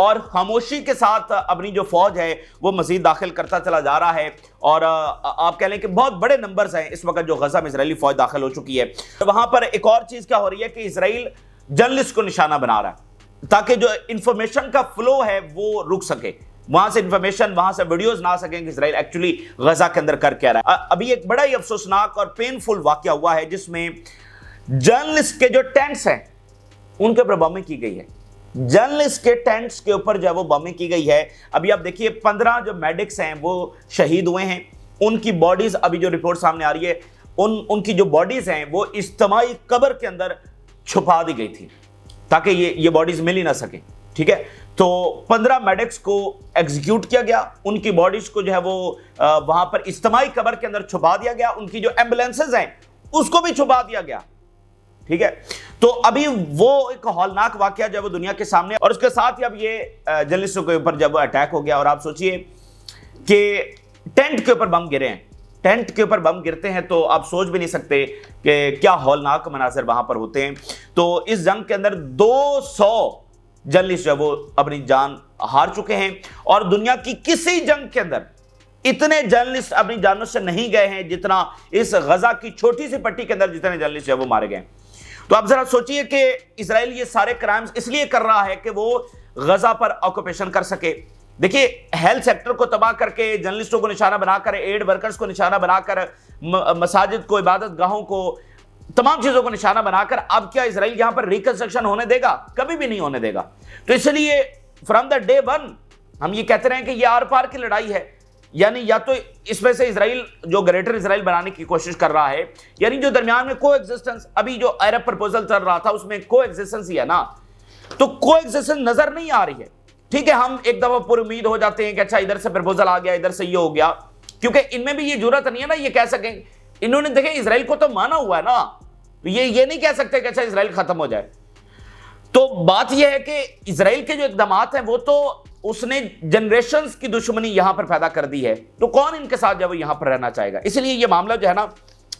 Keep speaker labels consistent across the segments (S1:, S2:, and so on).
S1: اور خاموشی کے ساتھ اپنی جو فوج ہے وہ مزید داخل کرتا چلا جا رہا ہے، اور آپ کہہ لیں کہ بہت بڑے نمبرز ہیں اس وقت جو غزہ میں اسرائیلی فوج داخل ہو چکی ہے۔ وہاں پر ایک اور چیز کیا ہو رہی ہے کہ اسرائیل جرنلسٹ کو نشانہ بنا رہا ہے تاکہ جو انفارمیشن کا فلو ہے وہ رک سکے، وہاں سے انفارمیشن، وہاں سے ویڈیوز نہ آ سکیں کہ اسرائیل ایکچولی غزہ کے اندر کر کیا رہا ہے۔ ابھی ایک بڑا ہی افسوسناک اور پینفل واقعہ ہوا ہے جس میں جرنلسٹ کے جو ٹینٹس ہیں ان کے اوپر بمبنگ کی گئی ہے، جرنلسٹ کے ٹینٹس کے اوپر جو ہے وہ بمبنگ کی گئی ہے۔ ابھی آپ دیکھیے 15 جو میڈکس ہیں وہ شہید ہوئے ہیں، ان کی باڈیز ابھی جو رپورٹ سامنے آ رہی ہے ان کی جو باڈیز ہیں وہ اجتماعی قبر کے اندر چھپا دی گئی تھی تاکہ یہ باڈیز مل ہی نہ سکیں، ٹھیک ہے۔ تو 15 میڈکس کو ایگزیکیوٹ کیا گیا، ان کی باڈیز کو جو ہے وہ وہاں پر اجتماعی قبر کے اندر چھپا دیا گیا، ان کی جو ایمبولینسز ہیں اس کو بھی چھپا دیا گیا، ٹھیک ہے۔ تو ابھی وہ ایک ہولناک واقعہ جو ہے وہ دنیا کے سامنے، اور اس کے ساتھ ہی اب یہ جرنلسٹوں کے اوپر جب اٹیک ہو گیا، اور آپ سوچئے کہ ٹینٹ کے اوپر بم گرے ہیں، ٹینٹ کے اوپر بم گرتے ہیں تو آپ سوچ بھی نہیں سکتے کہ کیا ہولناک مناظر وہاں پر ہوتے ہیں۔ تو اس جنگ کے اندر 200 جرنلسٹ جو ہے وہ اپنی جان ہار چکے ہیں، اور دنیا کی کسی جنگ کے اندر اتنے جرنلسٹ اپنی جانوں سے نہیں گئے ہیں جتنا اس غزہ کی چھوٹی سی پٹی کے اندر جتنے جرنلسٹ جو ہے وہ مارے گئے۔ تو آپ ذرا سوچئے کہ اسرائیل یہ سارے کرائمز اس لیے کر رہا ہے کہ وہ غزہ پر آکوپیشن کر سکے۔ دیکھیے ہیلتھ سیکٹر کو تباہ کر کے، جرنلسٹوں کو نشانہ بنا کر، ایڈ ورکرز کو نشانہ بنا کر، مساجد کو، عبادت گاہوں کو، تمام چیزوں کو نشانہ بنا کر، اب کیا اسرائیل یہاں پر ریکنسٹرکشن ہونے دے گا؟ کبھی بھی نہیں ہونے دے گا۔ تو اس لیے فرام دا ڈے ون ہم یہ کہتے رہے ہیں کہ یہ آر پار کی لڑائی ہے، یعنی یا تو اس میں سے اسرائیل جو گریٹر اسرائیل بنانے کی کوشش کر رہا ہے، یعنی جو درمیان میں کو ایگزسٹنس، ابھی جو عرب پرپوزل چل رہا تھا اس میں کو ایگزسٹنس ہی ہے نا، تو کو ایگزسٹنس نظر نہیں آ رہی ہے، ٹھیک ہے۔ ہم ایک دفعہ پر امید ہو جاتے ہیں کہ اچھا ادھر سے پرپوزل آ گیا، ادھر سے یہ ہو گیا، کیونکہ ان میں بھی یہ جرات نہیں ہے نا یہ کہہ سکیں، انہوں نے دیکھیں اسرائیل کو تو مانا ہوا ہے نا، یہ نہیں کہہ سکتے کہ اچھا اسرائیل ختم ہو جائے۔ تو بات یہ ہے کہ اسرائیل کے جو اقدامات ہیں وہ تو اس نے جنریشنز کی دشمنی یہاں پر پیدا کر دی ہے، تو کون ان کے ساتھ جو ہے وہ یہاں پر رہنا چاہے گا؟ اس لیے یہ معاملہ جو ہے نا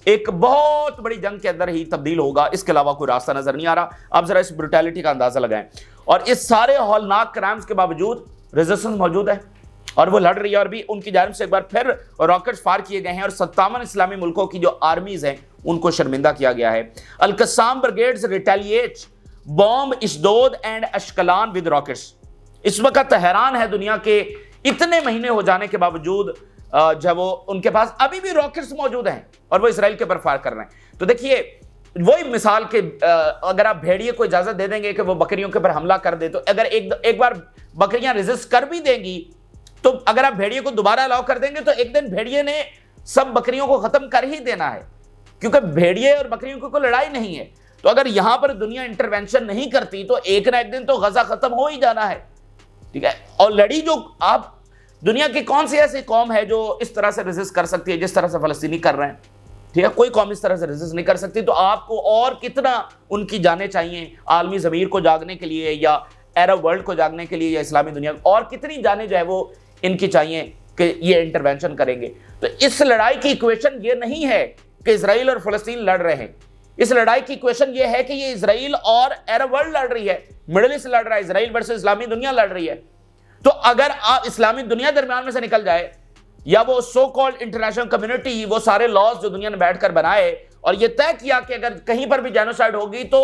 S1: ایک بہت بڑی جنگ کے اندر ہی تبدیل ہوگا، اس کے علاوہ کوئی راستہ نظر نہیں آ رہا۔ آپ ذرا اس بروٹیلٹی کا اندازہ لگائیں، اور اس سارے ہولناک کرائمز کے باوجود ریزسٹنس موجود ہے اور وہ لڑ رہی ہے، اور بھی ان کی جانب سے ایک بار پھر راکٹس فائر کیے گئے ہیں، اور 57 اسلامی ملکوں کی جو آرمیز ہیں ان کو شرمندہ کیا گیا ہے۔ Al Qassam brigades retaliate bomb Ashdod and Ashkelon with rockets. اس وقت حیران ہے دنیا کے اتنے مہینے ہو جانے کے باوجود جب وہ ان کے پاس ابھی بھی راکٹس موجود ہیں اور وہ اسرائیل کے اوپر فائر کر رہے ہیں۔ تو دیکھیے وہی مثال کہ اگر آپ بھیڑیے کو اجازت دے دیں گے کہ وہ بکریوں کے اوپر حملہ کر دے، تو اگر ایک بار بکریاں ریزسٹ کر بھی دیں گی، تو اگر آپ بھیڑیے کو دوبارہ الاؤ کر دیں گے تو ایک دن بھیڑیے نے سب بکریوں کو ختم کر ہی دینا ہے، کیونکہ بھیڑیے اور بکریوں کی کوئی لڑائی نہیں ہے۔ تو اگر یہاں پر دنیا انٹرونشن نہیں کرتی تو ایک نہ ایک دن تو غزہ ختم ہو ہی جانا ہے، ٹھیک ہے۔ اور لڑی جو آپ دنیا کی کون سی ایسی قوم ہے جو اس طرح سے ریزسٹ کر سکتی ہے جس طرح سے فلسطینی کر رہے ہیں، ٹھیک ہے؟ کوئی قوم اس طرح سے ریزسٹ نہیں کر سکتی۔ تو آپ کو اور کتنا ان کی جانیں چاہیے عالمی ضمیر کو جاگنے کے لیے، یا عرب ورلڈ کو جاگنے کے لیے، یا اسلامی دنیا کو، اور کتنی جانیں جو ہے وہ ان کی چاہیے کہ یہ انٹرونشن کریں گے۔ تو اس لڑائی کی ایکویشن یہ نہیں ہے کہ اسرائیل اور فلسطین لڑ رہے ہیں، اس لڑائی کی ایکویشن یہ ہے کہ یہ اسرائیل اور عرب ورلڈ لڑ رہی ہے، مڈل ایسٹ لڑ رہا ہے، اسرائیل ورسز اسلامی دنیا لڑ رہی ہے۔ تو اگر آپ اسلامی دنیا درمیان میں سے نکل جائے، یا وہ سو کالڈ انٹرنیشنل کمیونٹی وہ سارے لاز جو دنیا نے بیٹھ کر بنائے اور یہ طے کیا کہ اگر کہیں پر بھی جینوسائیڈ ہوگی تو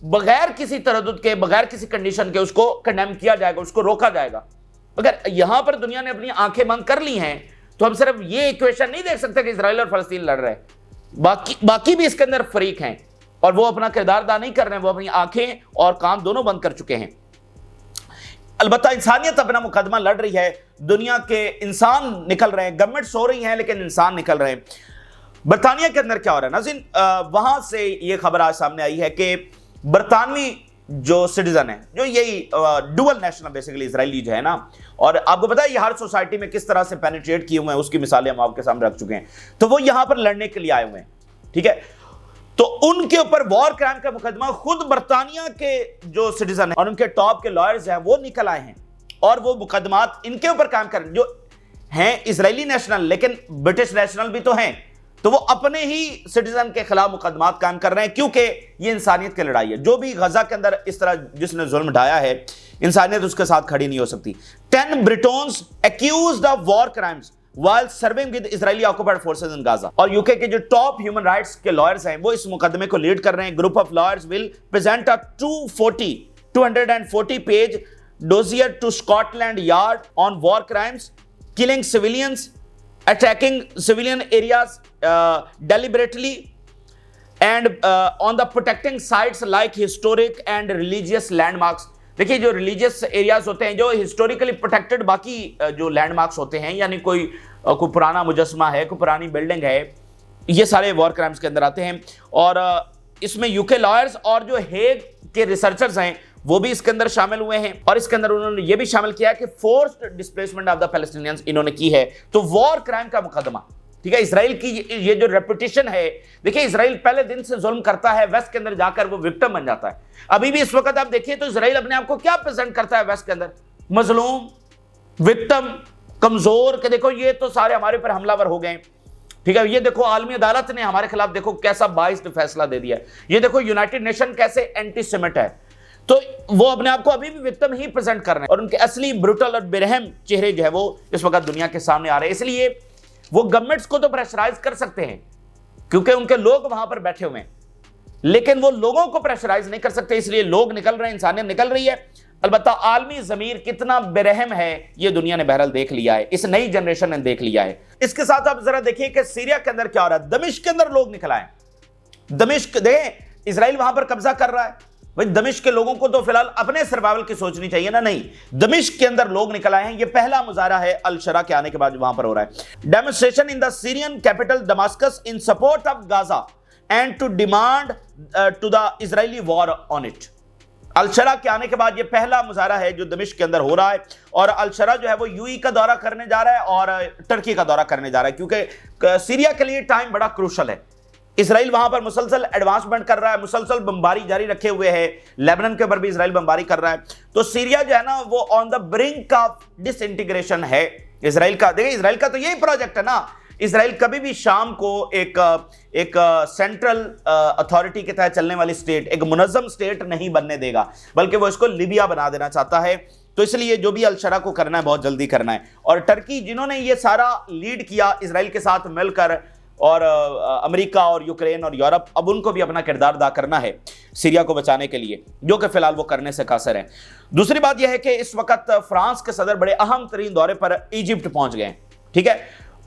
S1: بغیر کسی تردد کے، بغیر کسی کنڈیشن کے اس کو کنڈیم کیا جائے گا، اس کو روکا جائے گا، اگر یہاں پر دنیا نے اپنی آنکھیں بند کر لی ہیں تو ہم صرف یہ ایکویشن نہیں دیکھ سکتے کہ اسرائیل اور فلسطین لڑ رہے ہیں، باقی بھی اس کے اندر فریق ہیں اور وہ اپنا کردار ادا نہیں کر رہے ہیں، وہ اپنی آنکھیں اور کان دونوں بند کر چکے ہیں۔ البتہ انسانیت اپنا مقدمہ لڑ رہی ہے، دنیا کے انسان نکل رہے ہیں، گورنمنٹ سو رہی ہیں لیکن انسان نکل رہے ہیں۔ برطانیہ کے اندر کیا ہو رہا ہے ناظرین، وہاں سے یہ خبر آج سامنے آئی ہے کہ برطانوی جو سٹیزن ہیں، جو یہی ڈوئل نیشنل بیسیکلی اسرائیلی جو ہے نا، اور آپ کو پتا ہے یہ ہر سوسائٹی میں کس طرح سے پینیٹریٹ کیے ہوئے ہیں، اس کی مثالیں ہم آپ کے سامنے رکھ چکے ہیں، تو وہ یہاں پر لڑنے کے لیے آئے ہوئے ہیں، ٹھیک ہے۔ تو ان کے اوپر وار کرائم کا مقدمہ خود برطانیہ کے جو سٹیزن ہیں اور ان کے ٹاپ کے لائرز ہیں وہ نکل آئے ہیں اور وہ مقدمات ان کے اوپر قائم کر جو ہیں اسرائیلی نیشنل لیکن برٹش نیشنل بھی تو ہیں، تو وہ اپنے ہی سٹیزن کے خلاف مقدمات قائم کر رہے ہیں، کیونکہ یہ انسانیت کی لڑائی ہے۔ جو بھی غزہ کے اندر اس طرح جس نے ظلم ڈھایا ہے، انسانیت اس کے ساتھ کھڑی نہیں ہو سکتی۔ 10 Britons accused of war crimes while serving with Israeli occupied forces in Gaza۔ اور یوکے کے جو ٹاپ ہیومن رائٹس کے لائرز ہیں وہ اس مقدمے کو لیڈ کر رہے ہیں۔ Group of lawyers will present a 240 page dossier to Scotland Yard on war crimes, killing civilians, attacking civilian areas deliberately, and on the protecting sites like historic and religious landmarks۔ دیکھیے جو religious areas ہوتے ہیں، جو historically protected باقی جو land marks ہوتے ہیں، یعنی کوئی پرانا مجسمہ ہے، کوئی پرانی بلڈنگ ہے، یہ سارے وار کرائمز کے اندر آتے ہیں۔ اور اس میں یوکے لائرز اور جو ہیگ کے ریسرچرز ہیں وہ بھی اس کے اندر شامل ہوئے ہیں، اور اس کے اندر انہوں نے یہ بھی شامل کیا کہ forced displacement of the Palestinians انہوں نے کی ہے۔ تو وار کرائم کا مقدمہ، ٹھیک ہے، اسرائیل کی یہ جو ریپوٹیشن ہے، دیکھیں اسرائیل پہلے دن سے ظلم کرتا ہے، ویسٹ کے اندر جا کر وہ وکٹم بن جاتا ہے۔ ابھی بھی اس وقت آپ دیکھیں تو اسرائیل اپنے آپ کو کیا پریزنٹ کرتا ہے ویسٹ کے اندر؟ مظلوم، وکٹم، کمزور، کہ دیکھو یہ تو سارے ہمارے پر حملہ ور ہو گئے، ٹھیک ہے، یہ دیکھو عالمی عدالت نے ہمارے خلاف دیکھو کیسا باعث فیصلہ دے دیا ہے، یہ دیکھو یونائٹڈ نیشن کیسے اینٹی سیمٹ ہے۔ تو وہ اپنے آپ کو ابھی بھی وکٹم ہی پریزنٹ کر رہے ہیں، اور ان کے اصلی بروٹل اور برہم چہرے جو ہے وہ اس وقت دنیا کے سامنے آ رہے ہیں۔ اس لیے وہ گورنمنٹس کو تو پریشرائز کر سکتے ہیں کیونکہ ان کے لوگ وہاں پر بیٹھے ہوئے ہیں، لیکن وہ لوگوں کو پریشرائز نہیں کر سکتے، اس لیے لوگ نکل رہے ہیں، انسانیت نکل رہی ہے۔ البتہ عالمی ضمیر کتنا برہم ہے یہ دنیا نے بہرحال دیکھ لیا ہے، اس نئی جنریشن نے دیکھ لیا ہے۔ اس کے ساتھ آپ ذرا دیکھیے کہ سیریا کے اندر کیا ہو رہا ہے۔ دمشق کے اندر لوگ نکل آئے، دمشق دیکھیں اسرائیل وہاں پر قبضہ کر رہا ہے، بھئی دمشق کے لوگوں کو تو فی الحال اپنے سروائیول کی سوچنی چاہیے نا، نہیں، دمشق کے اندر لوگ نکل آئے ہیں۔ یہ پہلا مظاہرہ ہے الشرا کے آنے کے بعد وہاں پر ہو رہا ہے۔ Demonstration in the Syrian capital Damascus in support of Gaza and to demand to the Israeli war on it. Al Sharaa کے آنے کے بعد یہ پہلا مظاہرہ ہے جو دمشق کے اندر ہو رہا ہے، اور الشرا جو ہے وہ یو ای کا دورہ کرنے جا رہا ہے اور ٹرکی کا دورہ کرنے جا رہا ہے، کیونکہ سیریا کے لیے ٹائم بڑا کروشل ہے۔ اسرائیل وہاں پر مسلسل ایڈوانسمنٹ کر رہا ہے، مسلسل بمباری جاری رکھے ہوئے ہے، لیبنن کے اوپر بھی اسرائیل بمباری کر رہا ہے، تو سیریا جو ہے نا وہ آن دا برنک آف ڈس انٹیگریشن ہے اسرائیل کا۔ دیکھیں اسرائیل کا تو یہی پروجیکٹ ہے نا، اسرائیل کبھی بھی شام کو ایک سینٹرل اتھارٹی کے تحت چلنے والی اسٹیٹ، ایک منظم اسٹیٹ نہیں بننے دے گا، بلکہ وہ اس کو لیبیا بنا دینا چاہتا ہے۔ تو اس لیے جو بھی الشرا کو کرنا ہے بہت جلدی کرنا ہے، اور ٹرکی جنہوں نے یہ سارا لیڈ کیا اسرائیل کے ساتھ مل کر، اور امریکہ اور یوکرین اور یورپ، اب ان کو بھی اپنا کردار ادا کرنا ہے سیریا کو بچانے کے لیے، جو کہ فی الحال وہ کرنے سے قاصر ہیں۔ دوسری بات یہ ہے کہ اس وقت فرانس کے صدر بڑے اہم ترین دورے پر ایجپٹ پہنچ گئے ہیں، ٹھیک ہے،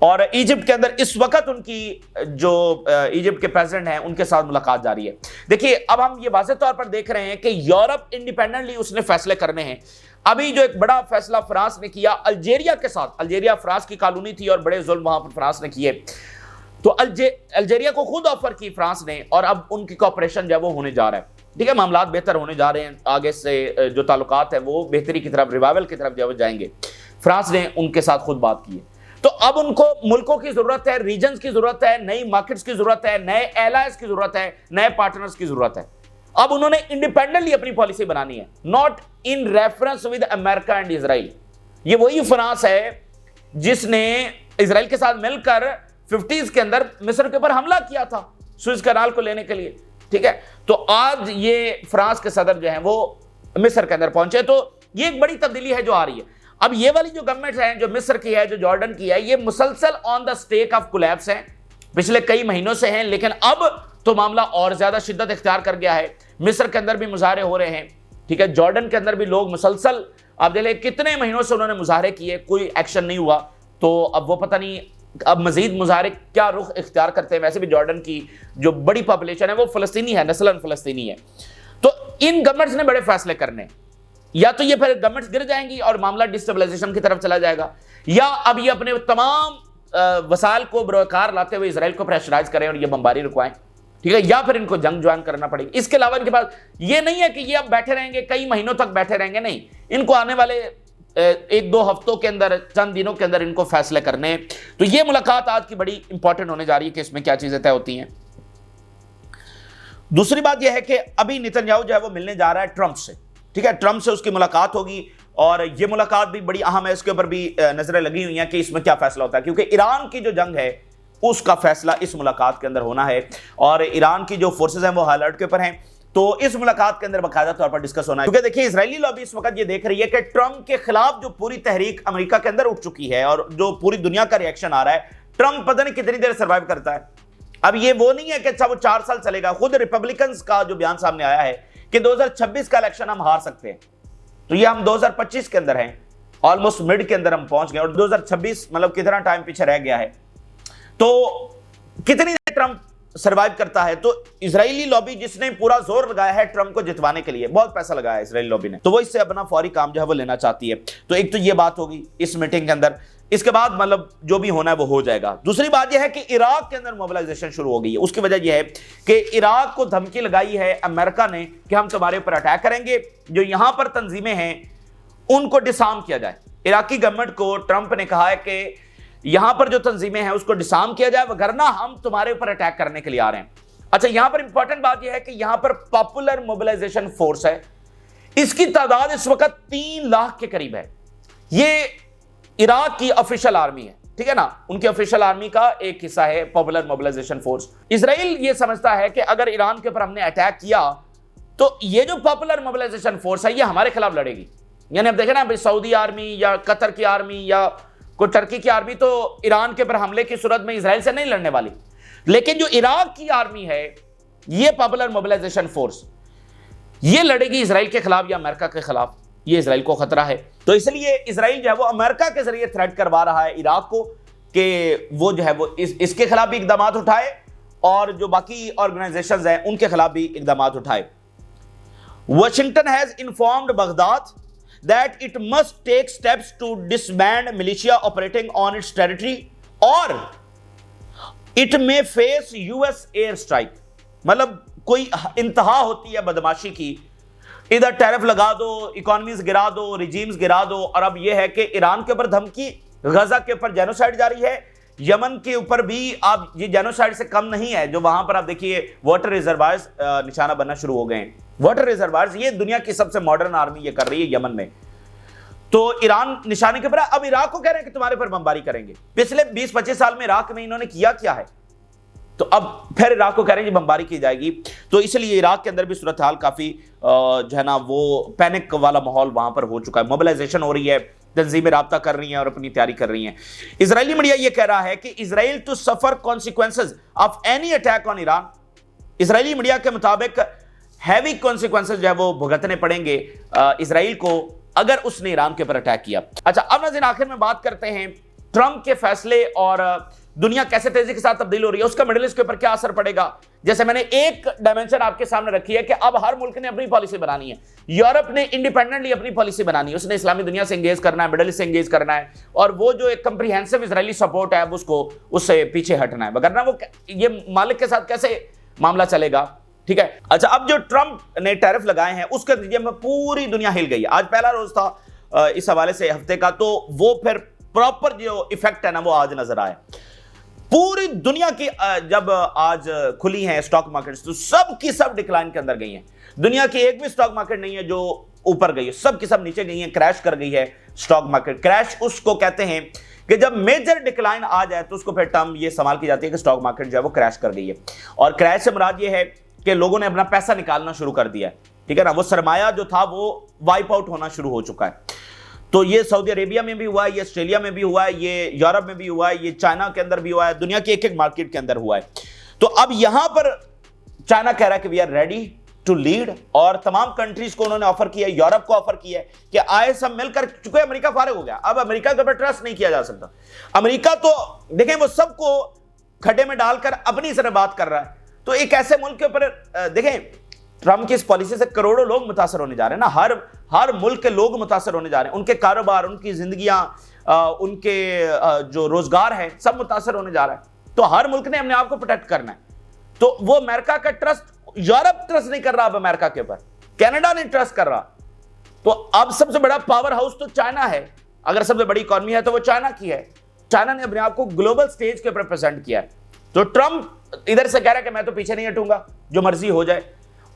S1: اور ایجپٹ کے اندر اس وقت ان کی جو ایجپٹ کے پریزیڈنٹ ہیں ان کے ساتھ ملاقات جاری ہے۔ دیکھیے اب ہم یہ واضح طور پر دیکھ رہے ہیں کہ یورپ انڈیپینڈنٹلی اس نے فیصلے کرنے ہیں۔ ابھی جو ایک بڑا فیصلہ فرانس نے کیا الجیریا کے ساتھ، الجیریا فرانس کی کالونی تھی اور بڑے ظلم وہاں پر فرانس نے کیے، تو الجیریا کو خود آفر کی فرانس نے، اور اب ان کی کوپریشن جو ہے وہ ہونے جا رہا ہے، ٹھیک ہے، معاملات بہتر ہونے جا رہے ہیں، آگے سے جو تعلقات ہیں وہ بہتری کی طرف، ریوائول کی طرف جو ہے جائیں گے۔ فرانس نے ان کے ساتھ خود بات کی ہے، تو اب ان کو ملکوں کی ضرورت ہے، ریجنز کی ضرورت ہے، نئی مارکٹس کی ضرورت ہے، نئے ایلائز کی ضرورت ہے، نئے پارٹنرز کی ضرورت ہے۔ اب انہوں نے انڈیپینڈنٹلی اپنی پالیسی بنانی ہے، not in reference with America and Israel. یہ وہی فرانس ہے جس نے اسرائیل کے ساتھ مل کر 50s کے اندر مصر کے اوپر حملہ کیا تھا سوئز کنال کو لینے کے لیے، ٹھیک ہے، تو آج یہ فرانس کے صدر جو ہیں وہ مصر کے اندر پہنچے، تو یہ ایک بڑی تبدیلی ہے جو آ رہی ہے۔ اب یہ والی جو گورنمنٹ ہے، جو مصر کی ہے، جو جارڈن کی ہے، یہ مسلسل آن دا سٹیک آف کولیپس ہیں، پچھلے کئی مہینوں سے ہیں، لیکن اب تو معاملہ اور زیادہ شدت اختیار کر گیا ہے۔ مصر کے اندر بھی مظاہرے ہو رہے ہیں، ٹھیک ہے، جارڈن کے اندر بھی لوگ مسلسل، آپ دیکھ لیں کتنے مہینوں سے انہوں نے مظاہرے کیے، کوئی ایکشن نہیں ہوا، تو اب وہ پتہ نہیں اب مزید مظاہرے کیا رخ اختیار کرتے ہیں۔ ویسے بھی جارڈن کی جو بڑی پاپولیشن ہے وہ فلسطینی ہے، نسلاً فلسطینی ہے، تو ان گورنمنٹس نے بڑے فیصلے کرنے، یا تو یہ پھر گورنمنٹس گر جائیں گی اور معاملہ ڈسٹیبلائزیشن کی طرف چلا جائے گا، یا اب یہ اپنے تمام وسائل کو بروکار لاتے ہوئے اسرائیل کو پریشرائز کریں اور یہ بمباری رکوائیں، ٹھیک ہے، یا پھر ان کو جنگ جوائن کرنا پڑے گی۔ اس کے علاوہ ان کے پاس یہ نہیں ہے کہ یہ اب بیٹھے رہیں گے، کئی مہینوں تک بیٹھے رہیں گے، نہیں، ان کو آنے والے ایک دو ہفتوں کے اندر، چند دنوں کے اندر ان کو فیصلے کرنے ہیں۔ تو یہ ملاقات آج کی بڑی امپورٹنٹ ہونے جا رہی ہے کہ اس میں کیا چیزیں طے ہوتی ہیں۔ دوسری بات یہ ہے کہ ابھی نتنیاہو جو ہے وہ ملنے جا رہا ہے ٹرمپ سے، ٹھیک ہے، ٹرمپ سے اس کی ملاقات ہوگی، اور یہ ملاقات بھی بڑی اہم ہے، اس کے اوپر بھی نظریں لگی ہوئی ہیں کہ اس میں کیا فیصلہ ہوتا ہے، کیونکہ ایران کی جو جنگ ہے اس کا فیصلہ اس ملاقات کے اندر ہونا ہے، اور ایران کی جو فورسز ہیں وہ ہائی الرٹ کے اوپر ہیں، تو اس ملاقات کے اندر باقاعدہ طور پر ڈسکس ہونا ہے، کیونکہ دیکھیں اسرائیلی لابی اس وقت یہ دیکھ رہی ہے کہ ٹرمپ کے خلاف جو پوری تحریک امریکہ کے اندر اٹھ چکی ہے اور جو پوری دنیا کا ریئیکشن آ رہا ہے، ٹرمپ پتہ نہیں کتنی دیر سروائیو کرتا ہے۔ اب یہ وہ نہیں ہے کہ اچھا وہ 4 سال چلے گا، خود ریپبلکنز کا جو بیان سامنے آیا ہے کہ 2026 کا الیکشن ہم ہار سکتے ہیں، تو یہ ہم 2025 کے اندر ہیں، آلموسٹ مڈ کے اندر ہم پہنچ گئے، اور 2026 مطلب کتنا ٹائم پیچھے رہ گیا ہے، تو کتنی دیر ٹرمپ سروائیو کرتا ہے۔ تو اسرائیلی لابی جس نے پورا زور لگایا ہے ٹرمپ کو جتوانے کے لیے، بہت پیسہ لگایا ہے اسرائیلی لابی نے، تو وہ اس سے اپنا فوری کام جو ہے وہ لینا چاہتی ہے۔ تو ایک تو یہ بات ہوگی اس میٹنگ کے اندر، اس کے بعد مطلب جو بھی ہونا ہے وہ ہو جائے گا۔ دوسری بات یہ ہے کہ عراق کے اندر موبلائزیشن شروع ہو گئی ہے، اس کی وجہ یہ ہے کہ عراق کو دھمکی لگائی ہے امریکہ نے کہ ہم تمہارے اوپر اٹیک کریں گے، جو یہاں پر تنظیمیں ہیں ان کو ڈسارم کیا جائے۔ عراقی گورنمنٹ کو ٹرمپ نے کہا ہے کہ یہاں پر جو تنظیمیں ہیں اس کو ڈسارم کیا جائے، وگرنہ ہم تمہارے اوپر اٹیک کرنے کے لیے آ رہے ہیں۔ اچھا، یہاں پر امپورٹنٹ بات یہ ہے کہ یہاں پر پاپولر موبلائزیشن فورس ہے، اس کی تعداد اس وقت 3 لاکھ کے قریب ہے۔ یہ عراق کی آفیشل آرمی ہے، ٹھیک ہے نا، ان کی آفیشل آرمی کا ایک حصہ ہے پاپولر موبلائزیشن فورس۔ اسرائیل یہ سمجھتا ہے کہ اگر ایران کے اوپر ہم نے اٹیک کیا تو یہ جو پاپولر موبلائزیشن فورس ہے یہ ہمارے خلاف لڑے گی۔ یعنی اب دیکھیں نا، سعودی آرمی یا قطر کی آرمی یا کوئی ٹرکی کی آرمی تو ایران کے اوپر حملے کی صورت میں اسرائیل سے نہیں لڑنے والی، لیکن جو عراق کی آرمی ہے یہ پاپولر موبلائزیشن فورس یہ لڑے گی اسرائیل کے خلاف یا امریکہ کے خلاف، یہ اسرائیل کو خطرہ ہے۔ تو اس لیے اسرائیل جو ہے وہ امریکہ کے ذریعے تھریٹ کروا رہا ہے عراق کو کہ وہ جو ہے وہ اس کے خلاف بھی اقدامات اٹھائے اور جو باقی آرگنائزیشنز ہیں ان کے خلاف بھی اقدامات اٹھائے۔ Washington has informed Baghdad that it must take steps to disband militia operating on its territory or it may face US air strike۔ مطلب کوئی انتہا ہوتی ہے بدماشی کی، ادھر ٹیرف لگا دو، اکانومیز گرا دو، ریجیمز گرا دو، اور اب یہ ہے کہ ایران کے اوپر دھمکی، غزہ کے اوپر جینوسائیڈ جاری ہے، یمن کے اوپر بھی اب یہ جینوسائیڈ سے کم نہیں ہے، جو وہاں پر آپ دیکھیے واٹر ریزروائرز نشانہ بننا شروع ہو گئے ہیں۔ واٹر ریزروائرز یہ دنیا کی سب سے ماڈرن آرمی یہ کر رہی ہے یمن میں، تو ایران نشانے کے اوپر ہے۔ اب عراق کو کہہ رہے ہیں کہ تمہارے پر بمباری کریں گے۔ پچھلے 20-25 سال میں عراق میں انہوں نے کیا ہے، تو اب پھر عراق کو کہہ رہے ہیں کہ بمباری کی جائے گی۔ تو اس لیے عراق کے اندر بھی صورتحال کافی جو ہے نا وہ پینک والا ماحول وہاں پر ہو چکا ہے، موبلائزیشن ہو رہی ہے، تنظیمیں رابطہ کر رہی ہیں اور اپنی تیاری کر رہی ہیں۔ اسرائیلی میڈیا یہ کہہ رہا ہے کہ Israel to suffer consequences of any attack on Iran. Israeli media کے مطابق ہیوی کانسیکوینسز جو ہے وہ بھگتنے پڑیں گے اسرائیل کو اگر اس نے ایران کے اوپر اٹیک کیا۔ اچھا، اب ناظرین آخر میں بات کرتے ہیں ٹرمپ کے فیصلے اور دنیا کیسے تیزی کے ساتھ تبدیل ہو رہی ہے، اس کا مڈل ایسٹ کے اوپر کیا اثر پڑے گا۔ جیسے میں نے ایک ڈائمنشن آپ کے سامنے رکھی ہے کہ اب ہر ملک نے اپنی پالیسی بنانی ہے، یورپ نے انڈیپینڈنٹلی اپنی پالیسی بنانی ہے، اس نے اسلامی دنیا سے انگیج کرنا ہے، مڈل ایسٹ سے انگیج کرنا ہے، اور وہ جو ایک کمپریہنسو اسرائیلی سپورٹ ہے اس سے پیچھے ہٹنا ہے، وگرنہ وہ یہ مالک کے ساتھ کیسے معاملہ چلے گا، ٹھیک ہے۔ اچھا، اب جو ٹرمپ نے ٹیرف لگائے ہیں اس کے نتیجے میں پوری دنیا ہل گئی ہے۔ آج پہلا روز تھا اس حوالے سے ہفتے کا، تو وہ پھر پراپر جو ایفیکٹ ہے نا وہ آج نظر آئے پوری دنیا کی۔ جب آج کھلی ہیں سٹاک مارکیٹس تو سب کی سب ڈکلائن کے اندر گئی ہیں، دنیا کی ایک بھی سٹاک مارکیٹ نہیں ہے جو اوپر گئی ہے، سب کی سب نیچے گئی ہیں، کریش کر گئی ہے سٹاک مارکیٹ۔ کریش اس کو کہتے ہیں کہ جب میجر ڈکلائن آ جائے تو اس کو پھر ٹرم یہ استعمال کی جاتی ہے کہ سٹاک مارکیٹ جو ہے وہ کریش کر گئی ہے، اور کریش سے مراد یہ ہے کہ لوگوں نے اپنا پیسہ نکالنا شروع کر دیا ہے، ٹھیک ہے نا، وہ سرمایہ جو تھا وہ وائپ آؤٹ ہونا شروع ہو چکا ہے۔ تو یہ سعودی عربیہ میں بھی ہوا ہے، یہ آسٹریلیا میں بھی ہوا ہے، یہ یورپ میں بھی ہوا ہے، یہ چائنا کے اندر بھی ہوا ہے، دنیا کی ایک ایک مارکیٹ کے اندر ہوا ہے۔ تو اب یہاں پر چائنا کہہ رہا ہے کہ we are ready to lead, اور تمام کنٹریز کو انہوں نے آفر کیا ہے، یورپ کو آفر کیا ہے کہ آئے سب مل کر، چونکہ امریکہ فارغ ہو گیا، اب امریکہ کے اوپر ٹرسٹ نہیں کیا جا سکتا۔ امریکہ تو دیکھیں وہ سب کو کھڈے میں ڈال کر اپنی طرح بات کر رہا ہے، تو ایک ایسے ملک کے اوپر دیکھیں ٹرمپ کی اس پالیسی سے کروڑوں لوگ متاثر ہونے جا رہے ہیں نا، ہر ملک کے لوگ متاثر ہونے جا رہے ہیں، ان کے کاروبار، ان کی زندگیاں، ان کے جو روزگار ہے سب متاثر ہونے جا رہا ہے۔ تو ہر ملک نے اپنے آپ کو پروٹیکٹ کرنا ہے، تو وہ امریکہ کا ٹرسٹ، یورپ ٹرسٹ نہیں کر رہا اب امریکہ کے اوپر، کینیڈا نہیں ٹرسٹ کر رہا، تو اب سب سے بڑا پاور ہاؤس تو چائنا ہے، اگر سب سے بڑی اکانومی ہے تو وہ چائنا کی ہے، چائنا نے اپنے آپ کو گلوبل سٹیج کے اوپر پریزنٹ کیا ہے۔ تو ٹرمپ ادھر سے کہہ رہا ہے کہ میں تو پیچھے نہیں ہٹوں گا، جو مرضی ہو جائے،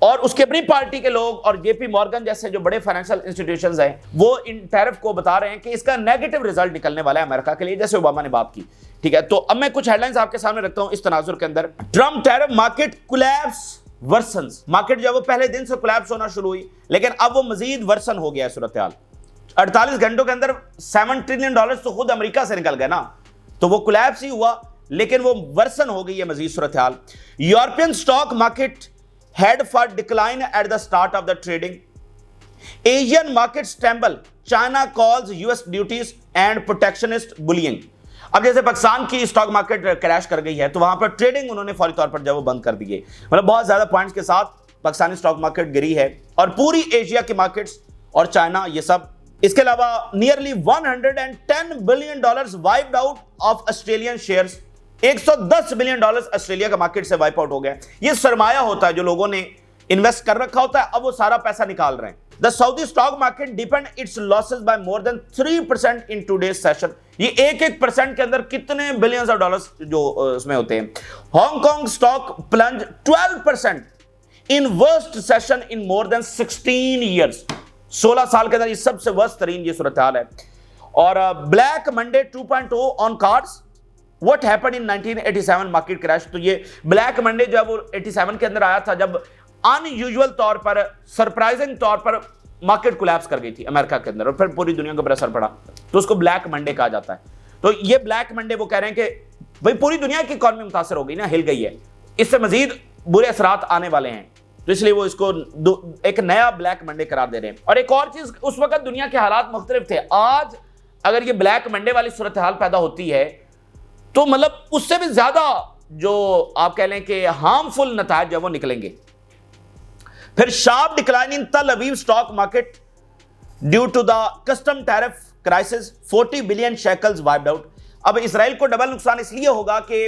S1: اور اس کی اپنی پارٹی کے لوگ اور جے پی مورگن جیسے جو بڑے فائنینشل انسٹیٹیوشنز ہیں وہ ان ٹیرف کو بتا رہے ہیں کہ اس کا نیگیٹو ریزلٹ نکلنے والا ہے امریکہ کے لیے، جیسے اوباما نے بات کی. ٹھیک ہے، تو اب میں کچھ ہیڈ لائنز آپ کے سامنے رکھتا ہوں اس تناظر کے اندر. Trump tariff market collapse worsens. Market جو وہ پہلے دن سے کولیپس ہونا شروع ہوئی لیکن اب وہ مزید ورسن ہو گیا ہے صورتحال. 48 گھنٹوں کے اندر $7 ٹریلین تو خود امریکہ سے نکل گئے نا، تو وہ کولیپس ہی ہوا لیکن وہ ورسن ہو گئی ہے مزید صورتحال. European stock market head for decline at the start of the trading. Asian markets tremble. China calls US duties and protectionist bullying. اب جیسے پاکستان کی سٹاک مارکیٹ کریش کر گئی ہے تو وہاں پر ٹریڈنگ انہوں نے فوری طور پر جب وہ بند کر دیے، مطلب بہت زیادہ پوائنٹس کے ساتھ پاکستانی سٹاک مارکیٹ گری ہے اور پوری ایشیا کی مارکیٹس اور چائنا یہ سب. اس کے علاوہ nearly $110 billion wiped out of Australian shares. $110 billion Australia کا مارکیٹ سے وائپ آؤٹ ہو گیا. یہ سرمایہ ہوتا ہے جو لوگوں نے انویسٹ کر رکھا ہوتا ہے، اب وہ سارا پیسہ نکال رہے ہیں. The Saudi stock market deepened its losses by more than 3% in today's session. یہ 1% کے اندر کتنے بلینز آف ڈالرز جو اس میں ہوتے ہیں. Hong Kong stock plunged 12% in worst session in more than 16 years. 16 سال کے اندر یہ سب سے ورسٹ ترین یہ صورتحال ہے. اور black Monday 2.0 on cards. What happened in 1987 market crash. تو یہ بلیک منڈے جو ہے وہ 87 کے اندر آیا تھا جب ان یوزول طور پر سرپرائزنگ طور پر مارکیٹ کولیپس کر گئی تھی امریکہ کے اندر اور پھر پوری دنیا کے اوپر اثر پڑا، تو اس کو بلیک منڈے کہا جاتا ہے. تو یہ بلیک منڈے وہ کہہ رہے ہیں کہ بھئی پوری دنیا کی اکانومی متاثر ہو گئی نا، ہل گئی ہے، اس سے مزید برے اثرات آنے والے ہیں، تو اس لیے وہ اس کو ایک نیا بلیک منڈے قرار دے رہے ہیں. اور ایک اور چیز، اس وقت دنیا کے حالات مختلف تھے. آج اگر یہ بلیک منڈے والی صورتحال پیدا ہوتی ہے تو مطلب اس سے بھی زیادہ جو آپ کہہ لیں کہ ہارمفل نتائج جو وہ نکلیں گے. پھر sharp decline in Tel Aviv stock market due to the custom tariff crisis. 40 billion shekels wiped out. اب اسرائیل کو ڈبل نقصان اس لیے ہوگا کہ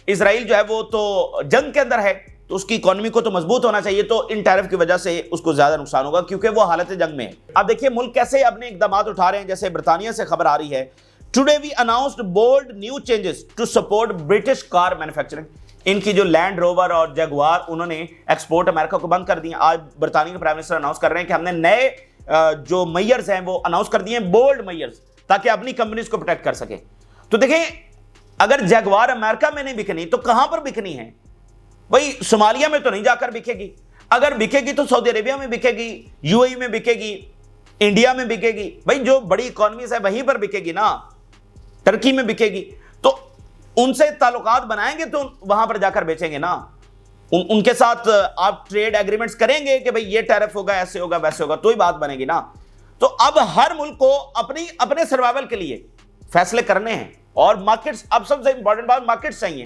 S1: اسرائیل جو ہے وہ تو جنگ کے اندر ہے تو اس کی اکانومی کو تو مضبوط ہونا چاہیے، تو ان ٹیرف کی وجہ سے اس کو زیادہ نقصان ہوگا کیونکہ وہ حالت جنگ میں ہے. اب دیکھیے ملک کیسے اپنے اقدامات اٹھا رہے ہیں. جیسے برطانیہ سے خبر آ رہی ہے Today we announced bold new changes to support British car manufacturing. ان کی جو لینڈ روور اور جگوار انہوں نے ایکسپورٹ امریکہ کو بند کر دی ہیں. آج برطانیہ کے پرائم منسٹر اناؤنس کر رہے ہیں کہ ہم نے نئے جو میئرز ہیں وہ اناؤنس کر دیے ہیں، بولڈ میئرز، تاکہ اپنی کمپنیز کو پروٹیکٹ کر سکیں. تو دیکھیں اگر جگوار امریکہ میں نہیں بکنی تو کہاں پر بکنی ہے؟ بھائی صومالیہ میں تو نہیں جا کر بکے گی. اگر بکے گی تو سعودی عربیہ میں بکے گی، یو اے ای میں بکے گی، انڈیا میں بکے گی. بھائی جو بڑی اکانومیز ہے وہیں پر بکے گی نا، ترکی میں بکے گی. تو ان سے تعلقات بنائیں گے تو وہاں پر جا کر بیچیں گے نا. ان کے ساتھ آپ ٹریڈ ایگریمنٹس کریں گے کہ بھئی یہ ٹیرف ہوگا، ایسے ہوگا، ویسے ہوگا، تو ہی بات بنے گی نا. تو اب ہر ملک کو اپنے سروائیول کے لیے فیصلے کرنے ہیں. اور مارکیٹس، اب سب سے امپورٹنٹ بات مارکیٹس چاہیے.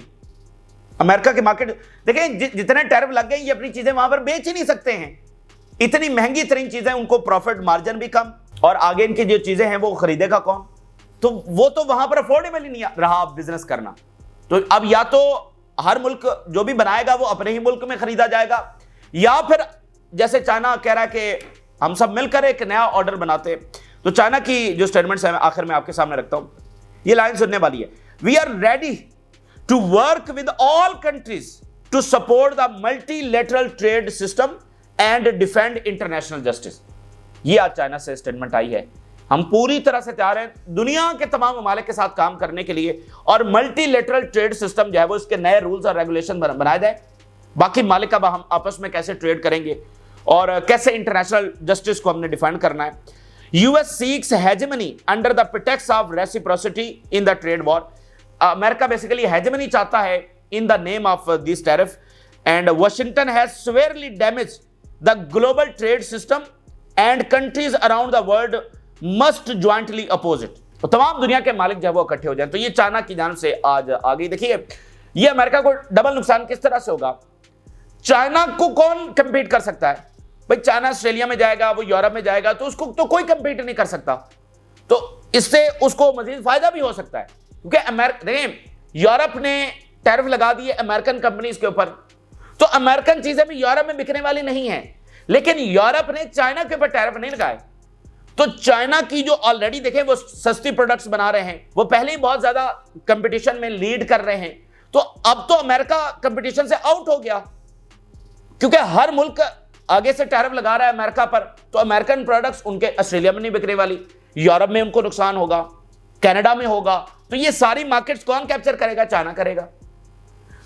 S1: امریکہ کے مارکیٹ دیکھیں جتنے ٹیرف لگ گئے یہ اپنی چیزیں وہاں پر بیچ ہی نہیں سکتے ہیں. اتنی مہنگی ترین چیزیں، ان کو پروفٹ مارجن بھی کم، اور آگے ان کی جو چیزیں ہیں وہ خریدے گا کون؟ تو وہ تو وہاں پر افورڈیبل ہی نہیں رہا بزنس کرنا. تو اب یا تو ہر ملک جو بھی بنائے گا وہ اپنے ہی ملک میں خریدا جائے گا، یا پھر جیسے چائنا کہہ رہا ہے کہ ہم سب مل کر ایک نیا آرڈر بناتے. تو چائنا کی جو سٹیٹمنٹس ہیں آخر میں آپ کے سامنے رکھتا ہوں، یہ لائن سننے والی ہے. We are ready to work with all countries to support the multilateral trade system and defend international justice. یہ آج چائنا سے سٹیٹمنٹ آئی ہے. ہم پوری طرح سے تیار ہیں دنیا کے تمام ممالک کے ساتھ کام کرنے کے لیے، اور ملٹی لیٹرل ٹریڈ سسٹم جو ہے وہ اس کے نئے رولز اور ریگولیشن بنائے جائیں. باقی ممالک اب ہم آپس میں کیسے ٹریڈ کریں گے اور کیسے انٹرنیشنل جسٹس کو ہم نے ڈیفینڈ کرنا ہے. U S seeks hegemony under the pretext of reciprocity in the trade war. امریکہ بیسیکلی ہیجمنی چاہتا ہے in the name of this tariff, and Washington has severely damage the global trade system and countries around the world must jointly oppose it. تو تمام دنیا کے مالک جو ہے وہ اکٹھے ہو جائیں. تو یہ چائنا کی جانب سے آج آ گئی. دیکھیے یہ امریکہ کو ڈبل نقصان کس طرح سے ہوگا. چائنا کو کون کمپیٹ کر سکتا ہے؟ بھائی چائنا آسٹریلیا میں جائے گا، وہ یورپ میں جائے گا، تو اس کو تو کوئی کمپیٹ نہیں کر سکتا. تو اس سے اس کو مزید فائدہ بھی ہو سکتا ہے، کیونکہ دیکھیں یورپ نے ٹیرف لگا دیے امریکن کمپنیز کے اوپر، تو امریکن چیزیں بھی یورپ میں بکنے والی نہیں ہیں. لیکن یورپ نے چائنا کے اوپر ٹیرف نہیں لگائے. تو چائنا کی جو آلریڈی دیکھیں وہ سستی پروڈکٹس بنا رہے ہیں، وہ پہلے ہی بہت زیادہ کمپٹیشن میں لیڈ کر رہے ہیں. تو اب تو امریکہ کمپٹیشن سے آؤٹ ہو گیا، کیونکہ ہر ملک آگے سے ٹیرف لگا رہا ہے امریکہ پر, تو امریکن پروڈکٹس ان کے آسٹریلیا میں نہیں بکنے والی, یورپ میں ان کو نقصان ہوگا, کینیڈا میں ہوگا, تو یہ ساری مارکیٹس کون کیپچر کرے گا؟ چائنا کرے گا.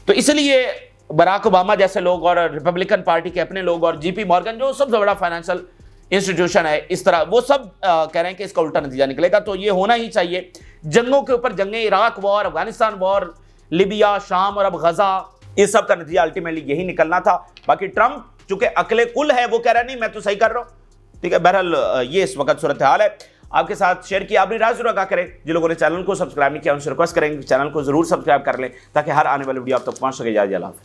S1: تو اس لیے براک اوباما جیسے لوگ اور ریپبلکن پارٹی کے اپنے لوگ اور جی پی مورگن جو سب سے بڑا فائنینشل انسٹیٹیوشن ہے اس طرح, وہ سب کہہ رہے ہیں کہ اس کا الٹا نتیجہ نکلے گا. تو یہ ہونا ہی چاہیے. جنگوں کے اوپر جنگیں, عراق وار, افغانستان وار, لیبیا, شام اور اب غزہ, اس سب کا نتیجہ الٹیمیٹلی یہی نکلنا تھا. باقی ٹرمپ چونکہ عقل کل ہے, وہ کہہ رہا ہے نہیں میں تو صحیح کر رہا ہوں. ٹھیک ہے, بہرحال یہ اس وقت صورتحال ہے. آپ کے ساتھ شیئر کیا, اپنی رائے ضرور آگاہ کریں. جن لوگوں نے چینل کو سبسکرائب نہیں کیا ان سے ریکویسٹ کریں کہ چینل کو ضرور سبسکرائب کر لیں تاکہ ہر آنے والی ویڈیو آپ تک پہنچ سکے. اللہ حافظ.